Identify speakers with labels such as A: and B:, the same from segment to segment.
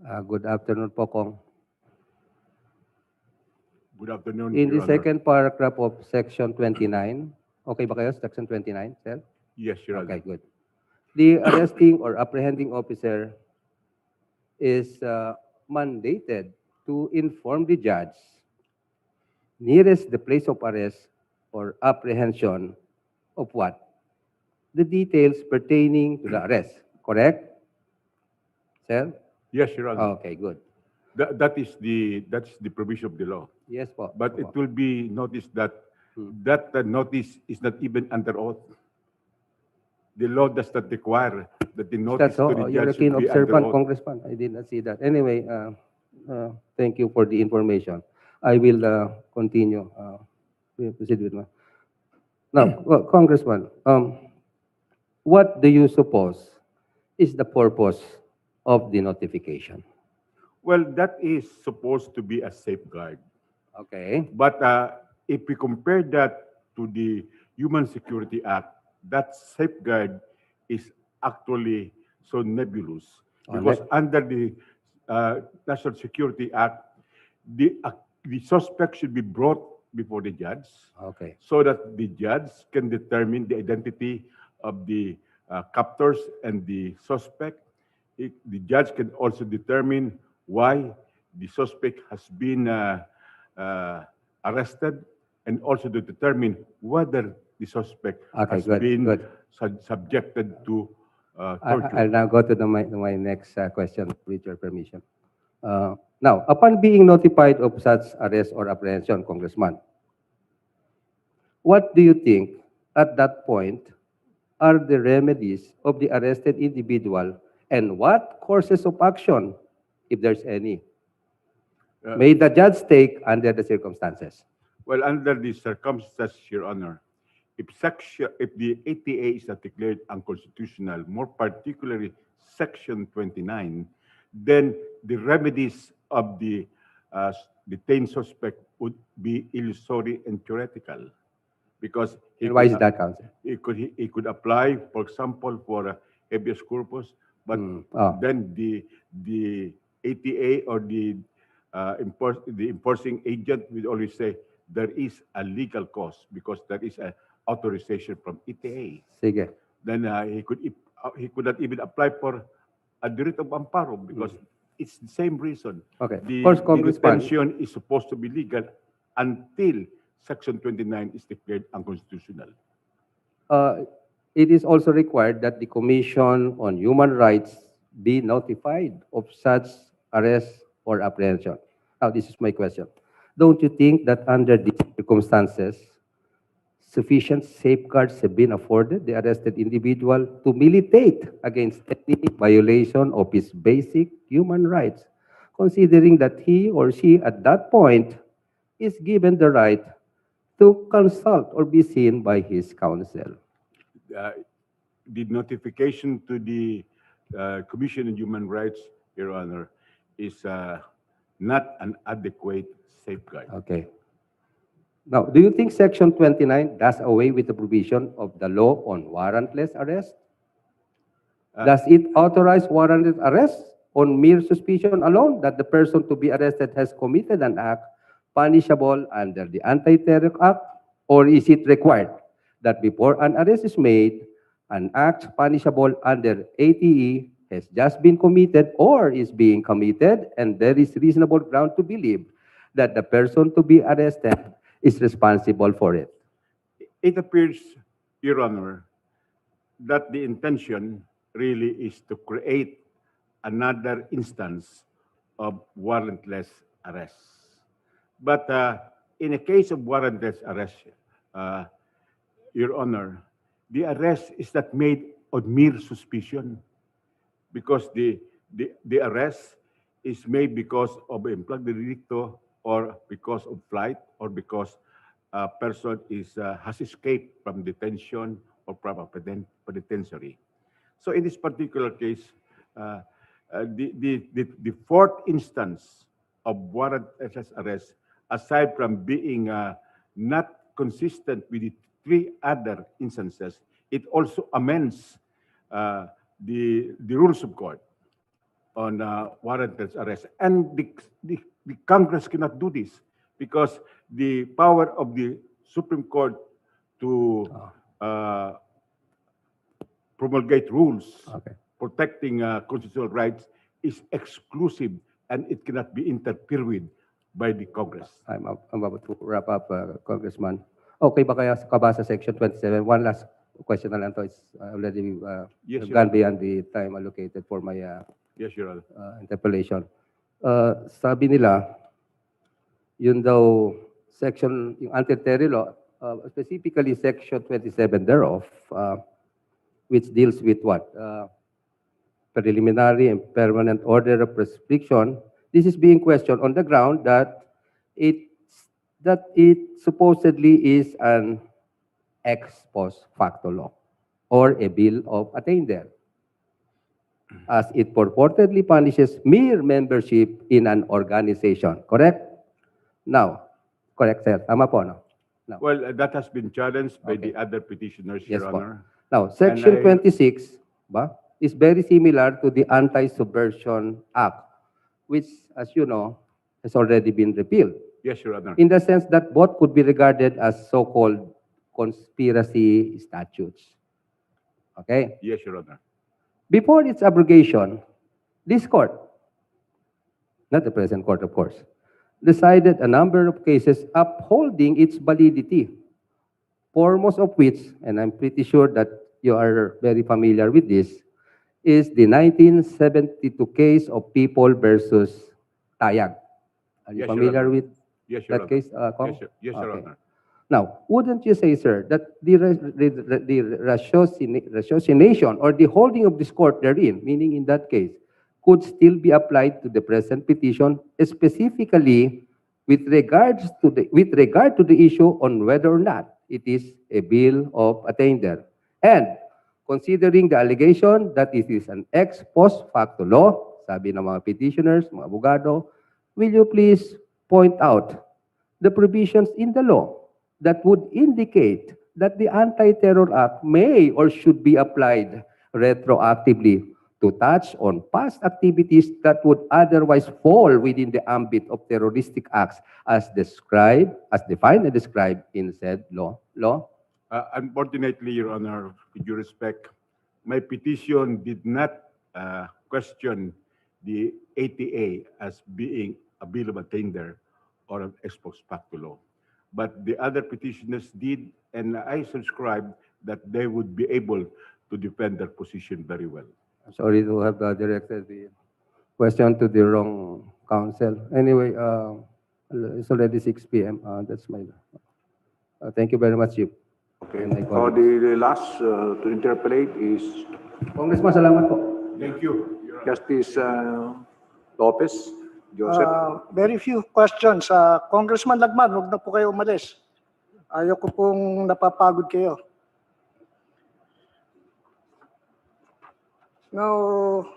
A: Good afternoon po, Kong.
B: Good afternoon,
A: In the
B: Your Honor.
A: second paragraph of Section 29, okay ba kayo? Section 29, sir?
B: Yes, Your
A: Okay,
B: Honor.
A: good. The arresting or apprehending officer is mandated to inform the judge nearest the place of arrest or apprehension of what? The details pertaining to the arrest, correct? Sir?
B: Yes, Your Honor.
A: Okay, good.
B: That's the provision of the law.
A: Yes po.
B: But it
A: Opo.
B: will be noticed that
A: Hmm.
B: that notice is not even under oath. The law does not require that the notice
A: That's so.
B: to the
A: You're a
B: judge
A: keen
B: should be under
A: observant,
B: oath.
A: Congressman. I did not see that. Anyway, thank you for the information. I will continue. We'll proceed with my. Now, well, Congressman, what do you suppose is the purpose of the notification?
B: Well, that is supposed to be a safeguard.
A: Okay.
B: But if we compare that to the Human Security Act, that safeguard is actually so nebulous.
A: Oh,
B: Because under the National Security Act, the suspect should be brought before the judge
A: Okay.
B: so that the judge can determine the identity of the captors and the suspect. The judge can also determine why the suspect has been arrested and also to determine whether the suspect
A: Okay,
B: has
A: good,
B: been
A: good.
B: subjected to
A: I'll
B: torture.
A: now go to my next question with your permission. Now, upon being notified of such arrest or apprehension, Congressman, what do you think at that point are the remedies of the arrested individual and what courses of action, if there's any,
B: Uh,
A: may the judge take under the circumstances?
B: Well, under the circumstances, Your Honor, if the ATA is not declared unconstitutional, more particularly Section 29, then the remedies of the detained suspect would be illusory and theoretical, because
A: And why is that, Counsel?
B: he could apply, for example, for habeas corpus, but then the ATA or the enforcing agent will always say there is a legal cause because there is a authorization from ETA.
A: Sige.
B: Then he could not even apply for a writ of amparo because it's the same reason.
A: Okay.
B: The,
A: Of course,
B: the
A: Congressman.
B: detention is supposed to be legal until Section 29 is declared unconstitutional.
A: It is also required that the Commission on Human Rights be notified of such arrest or apprehension. Now, this is my question. Don't you think that under these circumstances, sufficient safeguards have been afforded the arrested individual to militate against any violation of his basic human rights, considering that he or she at that point is given the right to consult or be seen by his counsel?
B: The notification to the Commission on Human Rights, Your Honor, is not an adequate safeguard.
A: Okay. Now, do you think Section 29 does away with the provision of the law on warrantless arrest? Does it authorize warrantless arrest on mere suspicion alone that the person to be arrested has committed an act punishable under the Anti-Terror Act? Or is it required that before an arrest is made, an act punishable under ATE has just been committed or is being committed, and there is reasonable ground to believe that the person to be arrested is responsible for it?
B: It appears, Your Honor, that the intention really is to create another instance of warrantless arrest. But in a case of warrantless arrest, Your Honor, the arrest is not made on mere suspicion because the arrest is made because of implug delicto or because of flight or because a person has escaped from detention or from a penitentiary. So in this particular case, the fourth instance of warrantless arrest, aside from being not consistent with the three other instances, it also amends the rules of court. on warrantless arrest. And the Congress cannot do this because the power of the Supreme Court to promulgate rules
A: Okay.
B: protecting constitutional rights is exclusive and it cannot be interfered with by the Congress.
A: I'm about to wrap up, Congressman. Okay ba kaya kabasa Section 27? One last question na lang to. It's already
B: Yes, Your
A: gone
B: Honor.
A: beyond the time allocated for my
B: Yes, Your Honor.
A: interpellation. Sabi nila, yun daw, section, yung anti-terror law, specifically Section 27 thereof, which deals with what? Preliminary and permanent order of restriction. This is being questioned on the ground that it supposedly is an ex post facto law or a bill of attainder, as it purportedly punishes mere membership in an organization. Correct? Now, correct, sir. Tama po, no? No.
B: Well, that has been challenged by
A: Okay.
B: the other petitioners,
A: Yes,
B: Your
A: po.
B: Honor.
A: Now, Section
B: I-
A: 26 ba, is very similar to the Anti-Subversion Act, which, as you know, has already been repealed,
B: Yes, Your Honor.
A: in the sense that both could be regarded as so-called conspiracy statutes. Okay?
B: Yes, Your Honor.
A: Before its abrogation, this court, not the present court, of course, decided a number of cases upholding its validity, foremost of which, and I'm pretty sure that you are very familiar with this, is the 1972 case of People versus Tayag. Are you
B: Yes, Your
A: familiar
B: Honor.
A: with
B: Yes, Your
A: that
B: Honor.
A: case, Kong?
B: Yes, Your
A: Okay.
B: Honor.
A: Now, wouldn't you say, sir, that the ratiocination or the holding of this court therein, meaning in that case, could still be applied to the present petition, specifically with regard to the issue on whether or not it is a bill of attainder? And considering the allegation that it is an ex post facto law, sabi ng mga petitioners, mga abogado, will you please point out the provisions in the law that would indicate that the Anti-Terror Act may or should be applied retroactively to touch on past activities that would otherwise fall within the ambit of terroristic acts as defined and described in said law?
B: Unfortunately, Your Honor, with due respect, my petition did not question the ATA as being a bill of attainder or an ex post facto law. But the other petitioners did, and I subscribed that they would be able to defend their position very well.
A: I'm sorry to have directed the question to the wrong counsel. Anyway, it's already 6 p.m. That's my... thank you very much, Chief.
C: Okay.
A: And my
C: For
A: colleagues.
C: the last to interpolate is
A: Congressman, salamat po.
B: Thank you, Your Honor.
C: Justice Lopez Joseph.
D: Very few questions. Congressman Lagman, huwag na po kayo umalis. Ayaw ko pong napapagod kayo. Now,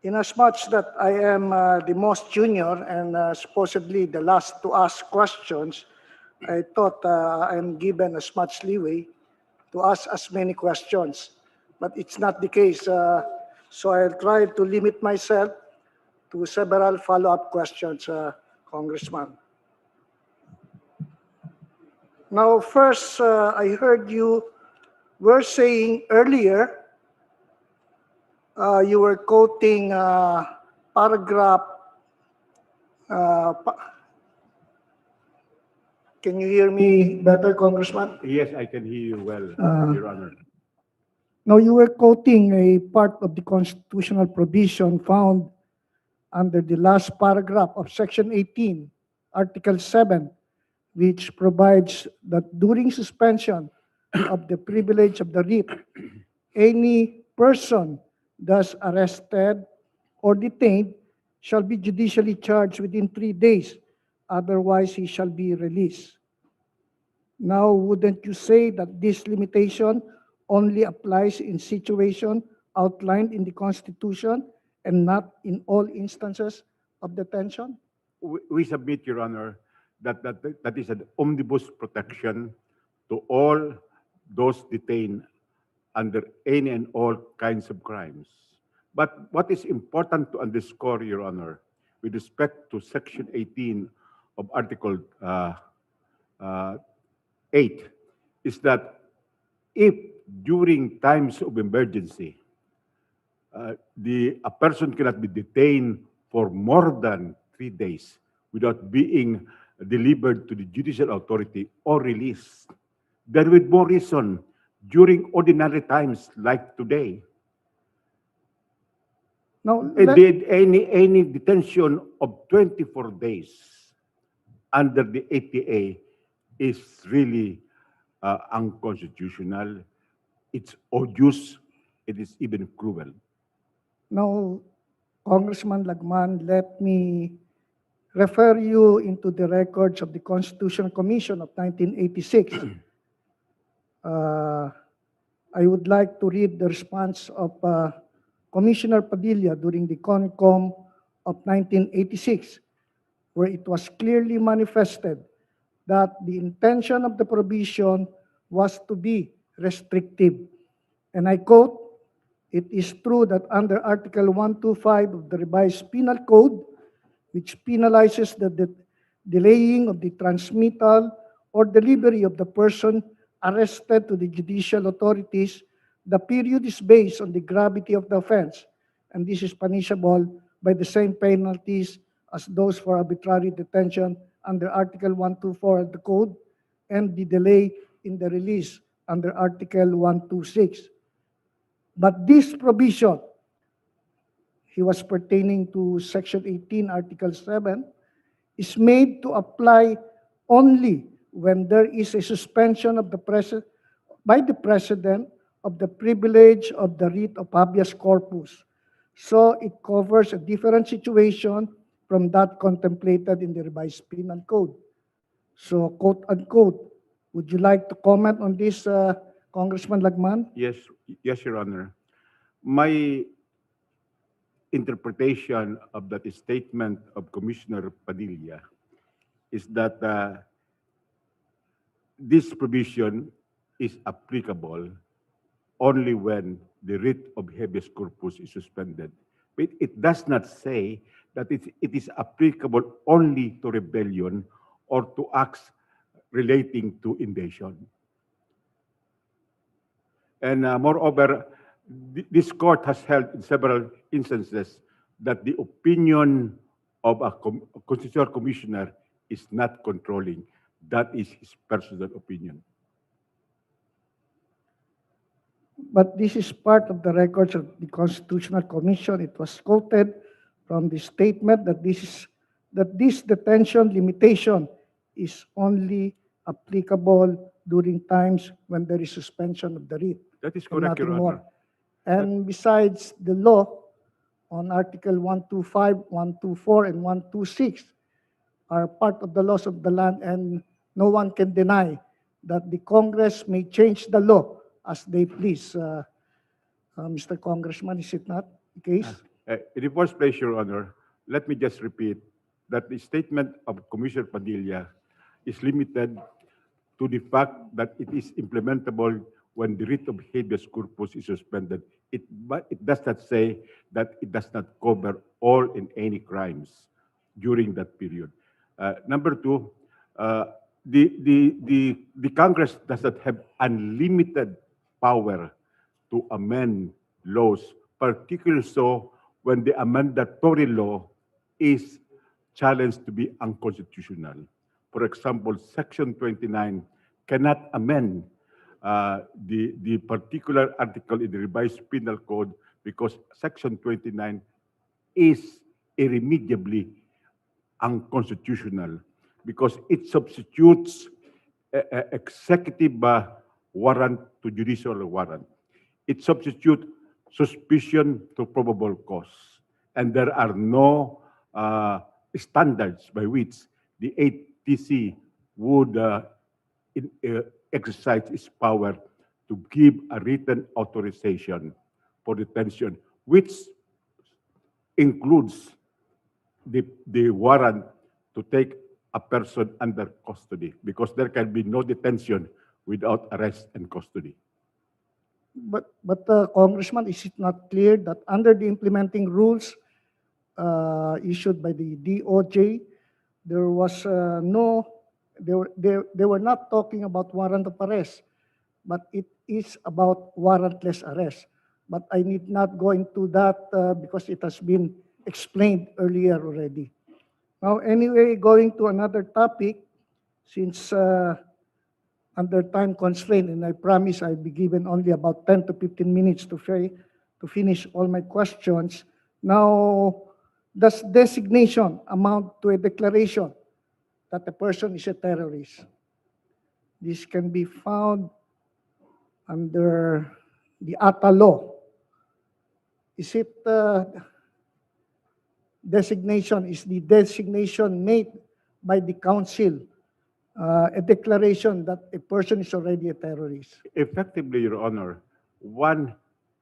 D: in as much that I am the most junior and supposedly the last to ask questions, I thought I'm given as much leeway to ask as many questions. But it's not the case. So I'll try to limit myself to several follow-up questions, Congressman. Now, first, I heard you were saying earlier, you were quoting paragraph, can you hear me better, Congressman?
B: Yes, I can hear you well, Your Honor.
D: No, you were quoting a part of the constitutional provision found under the last paragraph of Section 18, Article 7, which provides that during suspension of the privilege of the writ, any person thus arrested or detained shall be judicially charged within 3 days, otherwise he shall be released. Now, wouldn't you say that this limitation only applies in situation outlined in the Constitution and not in all instances of detention?
B: We submit, Your Honor, that is an omnibus protection to all those detained under any and all kinds of crimes. But what is important to underscore, Your Honor, with respect to Section 18 of Article 8, is that if during times of emergency, a person cannot be detained for more than 3 days without being delivered to the judicial authority or released, then with more reason, during ordinary times like today,
D: Now,
B: did any detention of 24 days under the ATA is really unconstitutional. It's odious. It is even cruel.
D: now, Congressman Lagman, let me refer you into the records of the Constitutional Commission of 1986. I would like to read the response of Commissioner Padilla during the CONCOM of 1986, where it was clearly manifested that the intention of the provision was to be restrictive. And I quote, "It is true that under Article 125 of the Revised Penal Code, which penalizes the delaying of the transmittal or delivery of the person arrested to the judicial authorities, the period is based on the gravity of the offense, and this is punishable by the same penalties as those for arbitrary detention under Article 124 of the Code and the delay in the release under Article 126. But this provision," he was pertaining to Section 18, Article 7, "is made to apply only when there is a suspension of by the President of the privilege of the writ of habeas corpus. So it covers a different situation from that contemplated in the Revised Penal Code." So, quote unquote, would you like to comment on this, Congressman Lagman?
B: Yes, Your Honor. My interpretation of that statement of Commissioner Padilla is that this provision is applicable only when the writ of habeas corpus is suspended. But it does not say that it is applicable only to rebellion or to acts relating to invasion. And moreover, this court has held in several instances that the opinion of a constitutional commissioner is not controlling. That is his personal opinion.
D: But this is part of the records of the Constitutional Commission. It was quoted from the statement that this detention limitation is only applicable during times when there is suspension of the writ.
B: That is
D: And
B: correct, Your
D: nothing more.
B: Honor.
D: And besides, the law on Article 125, 124, and 126 are part of the laws of the land, and no one can deny that the Congress may change the law as they please. Mr. Congressman, is it not the case?
B: In the first place, Your Honor, let me just repeat that the statement of Commissioner Padilla is limited to the fact that it is implementable when the writ of habeas corpus is suspended. But it does not say that it does not cover all and any crimes during that period. Number two, the Congress does not have unlimited power to amend laws, particularly so when the amendatory law is challenged to be unconstitutional. For example, Section 29 cannot amend the particular article in the Revised Penal Code because Section 29 is irremediably unconstitutional because it substitutes executive warrant to judicial warrant. It substitutes suspicion to probable cause. And there are no standards by which the ATC would exercise its power to give a written authorization for detention, which includes the warrant to take a person under custody, because there can be no detention without arrest and custody.
D: But Congressman, is it not clear that under the implementing rules issued by the DOJ, there was no, they were not talking about warrant of arrest, but it is about warrantless arrest. But I need not go into that because it has been explained earlier already. Now, anyway, going to another topic, since under time constraint, and I promise I'll be given only about 10 to 15 minutes to finish all my questions. Now, does designation amount to a declaration that a person is a terrorist? This can be found under the ATA law. Is it designation, is the designation made by the council a declaration that a person is already a terrorist?
B: Effectively, Your Honor, one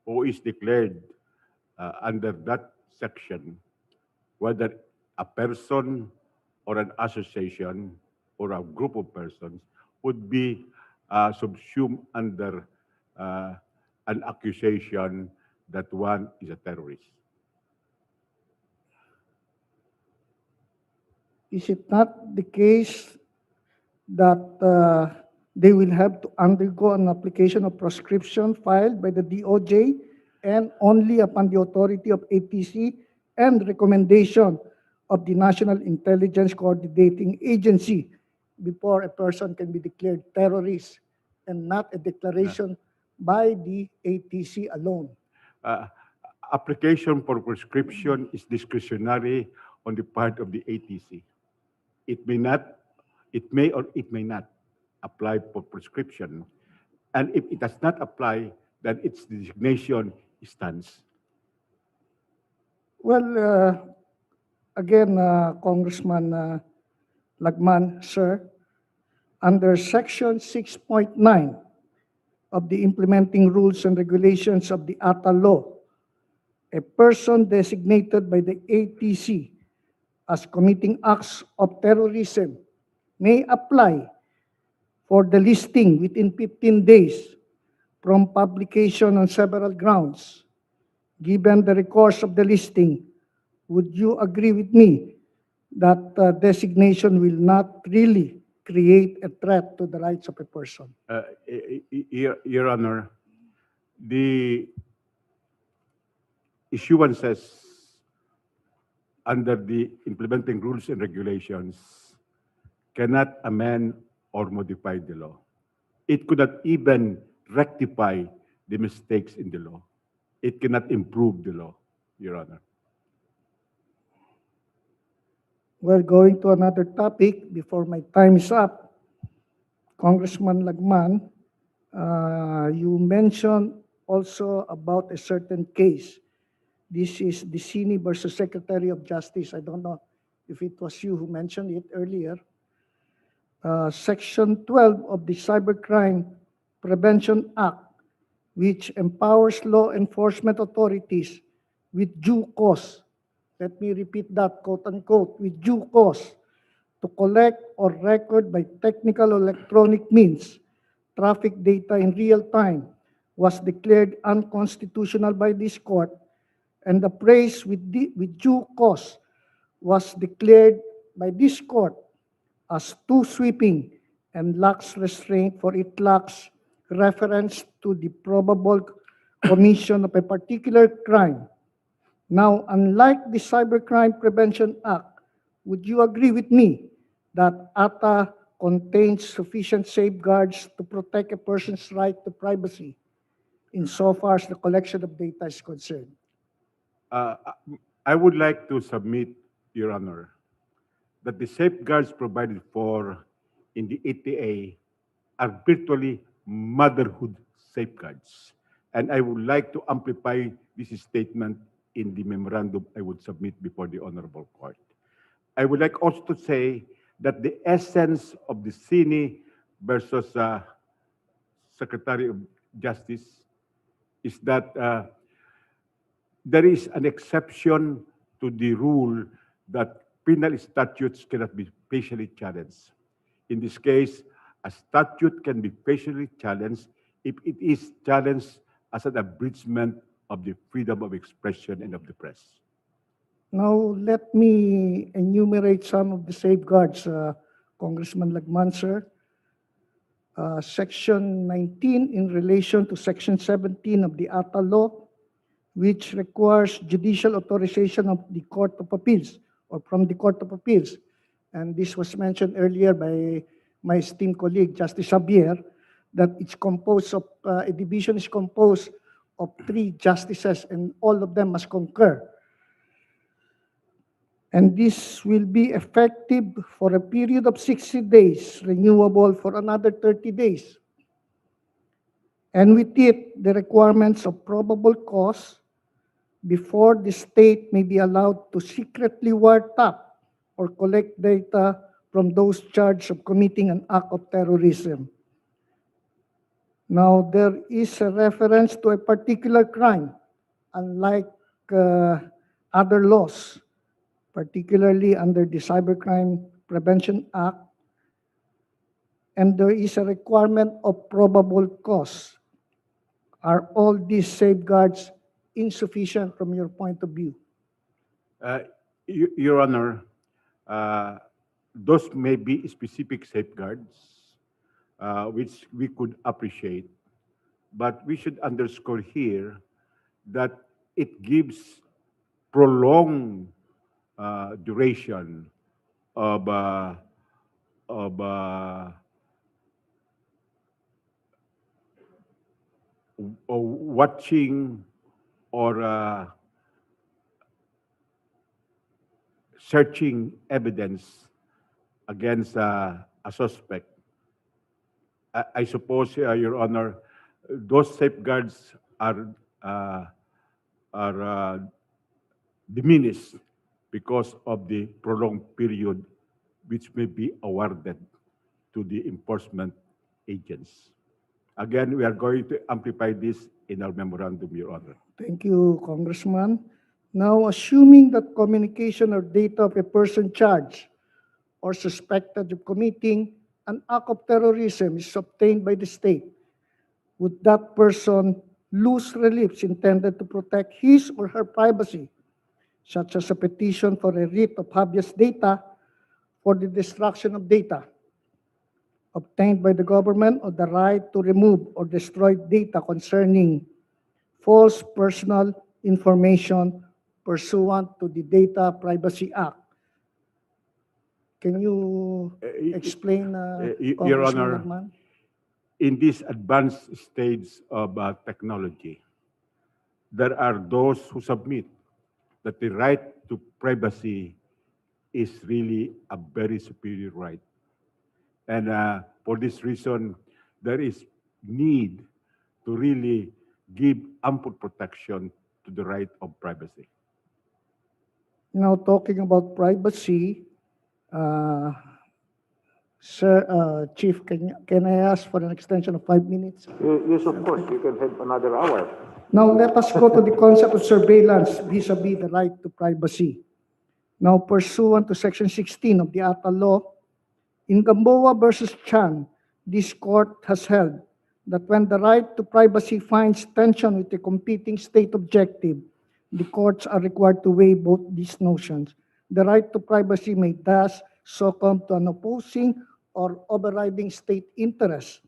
B: who is declared under that section, whether a person or an association or a group of persons, would be subsumed under an accusation that one is a terrorist.
D: Is it not the case that they will have to undergo an application of prescription filed by the DOJ and only upon the authority of ATC and recommendation of the National Intelligence Coordinating Agency before a person can be declared terrorist, and not a declaration by the ATC alone?
B: Application for prescription is discretionary on the part of the ATC. It may or it may not apply for prescription. And if it does not apply, then its designation stands.
D: Well, again, Congressman Lagman, sir, under Section 6.9 of the implementing rules and regulations of the ATA law, a person designated by the ATC as committing acts of terrorism may apply for the listing within 15 days from publication on several grounds. Given the recourse of the listing, would you agree with me that designation will not really create a threat to the rights of a person?
B: Your Honor, the issuances under the implementing rules and regulations cannot amend or modify the law. It could not even rectify the mistakes in the law. It cannot improve the law, Your Honor.
D: Well, going to another topic before my time is up, Congressman Lagman, you mentioned also about a certain case. This is Dicini versus Secretary of Justice. I don't know if it was you who mentioned it earlier. Section 12 of the Cybercrime Prevention Act, which empowers law enforcement authorities with due cause, let me repeat that, quote unquote, with due cause, to collect or record by technical or electronic means traffic data in real time, was declared unconstitutional by this court, and the phrase with due cause was declared by this court as too sweeping and lacks restraint, for it lacks reference to the probable commission of a particular crime. Now, unlike the Cybercrime Prevention Act, would you agree with me that ATA contains sufficient safeguards to protect a person's right to privacy insofar as the collection of data is concerned?
B: I would like to submit, Your Honor, that the safeguards provided for in the ETA are virtually motherhood safeguards. And I would like to amplify this statement in the memorandum I would submit before the Honorable Court. I would like also to say that the essence of the Dicini versus Secretary of Justice is that there is an exception to the rule that penal statutes cannot be facially challenged. In this case, a statute can be facially challenged if it is challenged as an abridgment of the freedom of expression and of the press.
D: Now, let me enumerate some of the safeguards, Congressman Lagman, sir. Section 19 in relation to Section 17 of the ATA law, which requires judicial authorization of the Court of Appeals or from the Court of Appeals. And this was mentioned earlier by my esteemed colleague, Justice Xavier, that it's composed of, a division is composed of 3 justices and all of them must concur. And this will be effective for a period of 60 days, renewable for another 30 days. And with it, the requirements of probable cause before the state may be allowed to secretly wiretap or collect data from those charged of committing an act of terrorism. Now, there is a reference to a particular crime, unlike other laws, particularly under the Cybercrime Prevention Act, and there is a requirement of probable cause. Are all these safeguards insufficient from your point of view?
B: Your Honor, those may be specific safeguards which we could appreciate, but we should underscore here that it gives prolonged duration of watching or searching evidence against a suspect. I suppose, Your Honor, those safeguards are diminished because of the prolonged period which may be awarded to the enforcement agents. Again, we are going to amplify this in our memorandum, Your Honor.
D: Thank you, Congressman. Now, assuming that communication or data of a person charged or suspected of committing an act of terrorism is obtained by the state, would that person lose reliefs intended to protect his or her privacy, such as a petition for a writ of habeas data for the destruction of data obtained by the government, or the right to remove or destroy data concerning false personal information pursuant to the Data Privacy Act? Can you explain,
B: Your
D: Congressman
B: Honor,
D: Lagman?
B: in this advanced stage of technology, there are those who submit that the right to privacy is really a very superior right. And for this reason, there is need to really give ample protection to the right of privacy.
D: Now, talking about privacy, Sir, Chief, can I ask for an extension of 5 minutes?
C: Yes, of course, you can have another hour.
D: Now, let us go to the concept of surveillance vis-a-vis the right to privacy. Now, pursuant to Section 16 of the ATA law, in Gamboa versus Chan, this court has held that when the right to privacy finds tension with a competing state objective, the courts are required to weigh both these notions. The right to privacy may thus succumb to an opposing or overriding state interest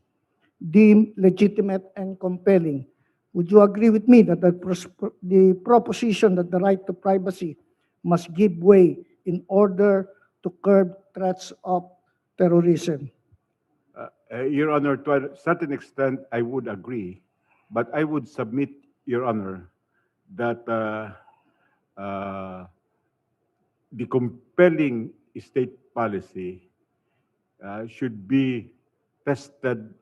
D: deemed legitimate and compelling. Would you agree with me that the proposition that the right to privacy must give way in order to curb threats of terrorism?
B: Your Honor, to a certain extent, I would agree, but I would submit, Your Honor, that the compelling state policy should be tested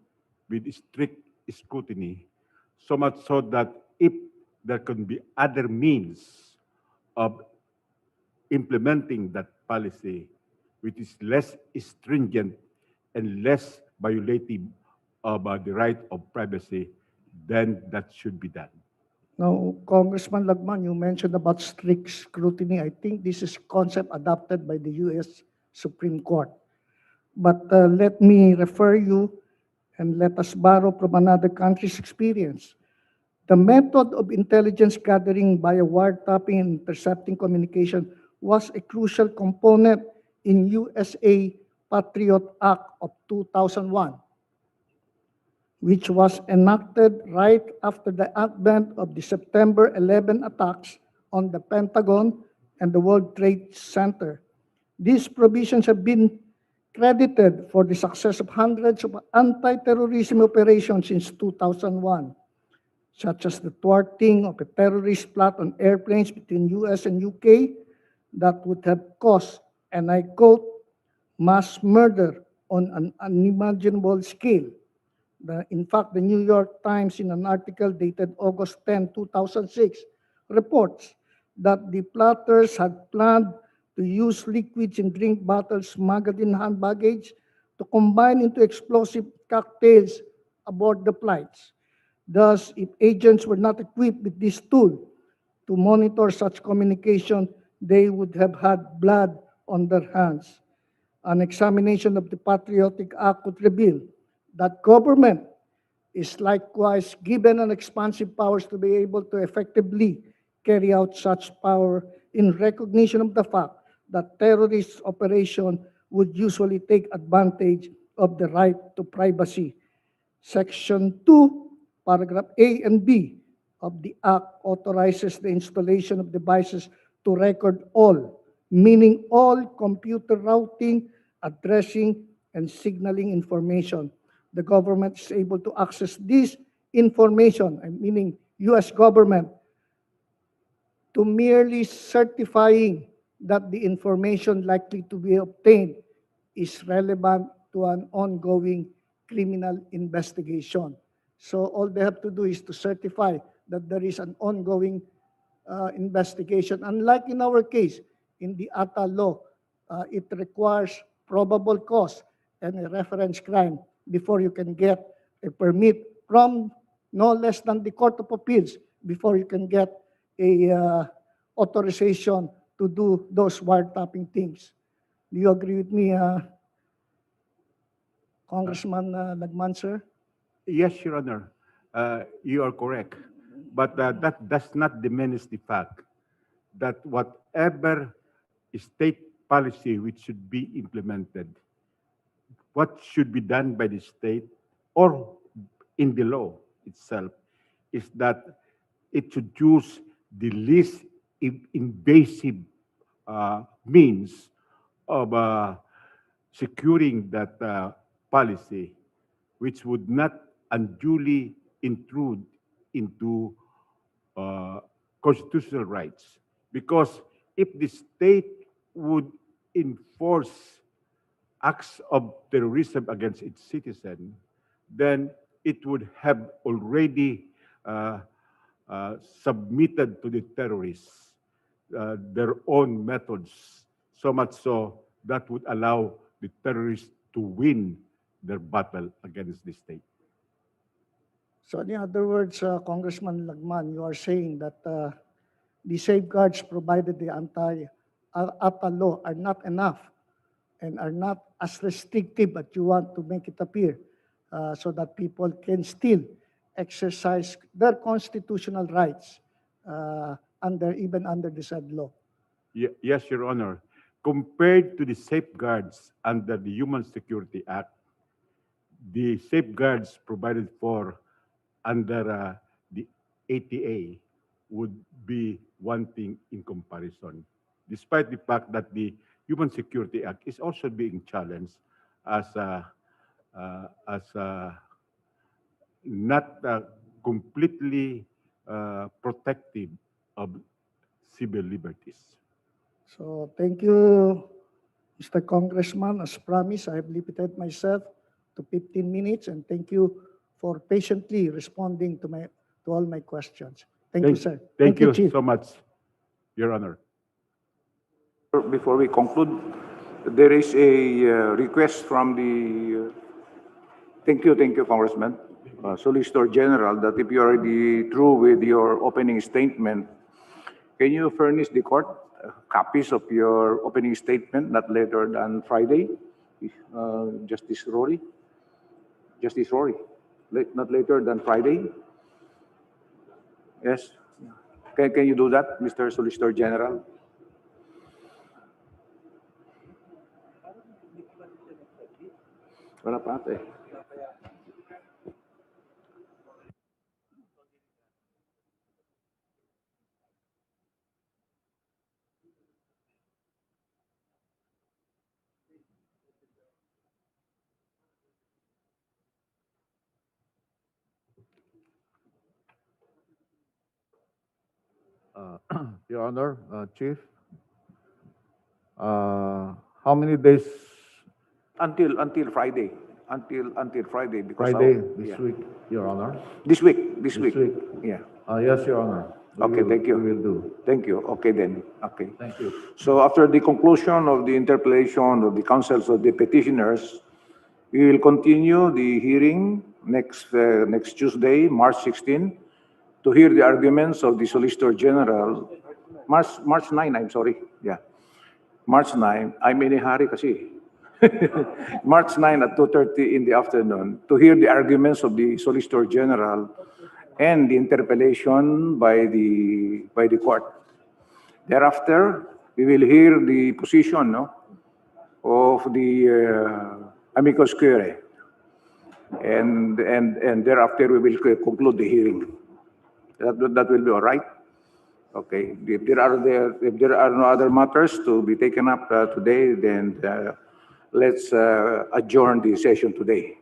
B: with strict scrutiny, so much so that if there can be other means of implementing that policy, which is less stringent and less violative of the right of privacy, then that should be done.
D: Now, Congressman Lagman, you mentioned about strict scrutiny. I think this is a concept adopted by the U.S. Supreme Court. But let me refer you and let us borrow from another country's experience. The method of intelligence gathering via wiretapping and intercepting communication was a crucial component in USA Patriot Act of 2001, which was enacted right after the advent of the September 11 attacks on the Pentagon and the World Trade Center. These provisions have been credited for the success of hundreds of anti-terrorism operations since 2001, such as the thwarting of a terrorist plot on airplanes between US and UK that would have caused, and I quote, mass murder on an unimaginable scale. In fact, the New York Times, in an article dated August 10, 2006, reports that the plotters had planned to use liquids in drink bottles smuggled in hand baggage to combine into explosive cocktails aboard the flights. Thus, if agents were not equipped with this tool to monitor such communication, they would have had blood on their hands. An examination of the Patriotic Act would reveal that government is likewise given an expansive powers to be able to effectively carry out such power in recognition of the fact that terrorist operation would usually take advantage of the right to privacy. Section 2, paragraph A and B of the Act authorizes the installation of devices to record all, meaning all computer routing, addressing, and signaling information. The government is able to access this information, meaning US government, to merely certifying that the information likely to be obtained is relevant to an ongoing criminal investigation. So all they have to do is to certify that there is an ongoing investigation. Unlike in our case, in the ATA law, it requires probable cause and a reference crime before you can get a permit from no less than the Court of Appeals before you can get a authorization to do those wiretapping things. Do you agree with me, Congressman Lagman, sir?
B: Yes, Your Honor, you are correct. But that does not diminish the fact that whatever state policy which should be implemented, what should be done by the state or in the law itself is that it should use the least invasive means of securing that policy, which would not unduly intrude into constitutional rights. Because if the state would enforce acts of terrorism against its citizen, then it would have already submitted to the terrorists their own methods, so much so that would allow the terrorists to win their battle against the state.
D: So in other words, Congressman Lagman, you are saying that the safeguards provided the ATA law are not enough and are not as restrictive as you want to make it appear, so that people can still exercise their constitutional rights even under the said law.
B: Yes, Your Honor. Compared to the safeguards under the Human Security Act, the safeguards provided for under the ATA would be wanting in comparison, despite the fact that the Human Security Act is also being challenged as not completely protective of civil liberties.
D: So thank you, Mr. Congressman. As promised, I have limited myself to 15 minutes, and thank you for patiently responding to all my questions. Thank you, sir.
B: Thank you
D: Chief.
B: so much, Your Honor.
C: Before we conclude, there is a request from the, thank you, Congressman, Solicitor General, that if you are already through with your opening statement, can you furnish the court copies of your opening statement not later than Friday? Justice Rory, not later than Friday. Yes? Can you do that, Mr. Solicitor General? Wala pa ate.
E: Your Honor, Chief, how many days
C: Until Friday. Until Friday because
E: Friday
C: of-
E: this
C: yeah.
E: week, Your Honor?
C: This week. This
E: This
C: week.
E: week.
C: Yeah.
E: Yes, Your Honor.
C: Okay, thank you.
E: We will do.
C: Thank you. Okay then. Okay.
E: Thank you.
C: So after the conclusion of the interpellation of the counsels of the petitioners, we will continue the hearing next Tuesday, March 16, to hear the arguments of the Solicitor General. March 9, I'm sorry. Yeah. March 9. Ay, may nihari kasi. March 9 at 2:30 in the afternoon to hear the arguments of the Solicitor General and the interpellation by the court. Thereafter, we will hear the position of the amicus curiae. And thereafter, we will conclude the hearing. That will be all right? Okay. If there are no other matters to be taken up today, then let's adjourn the session today.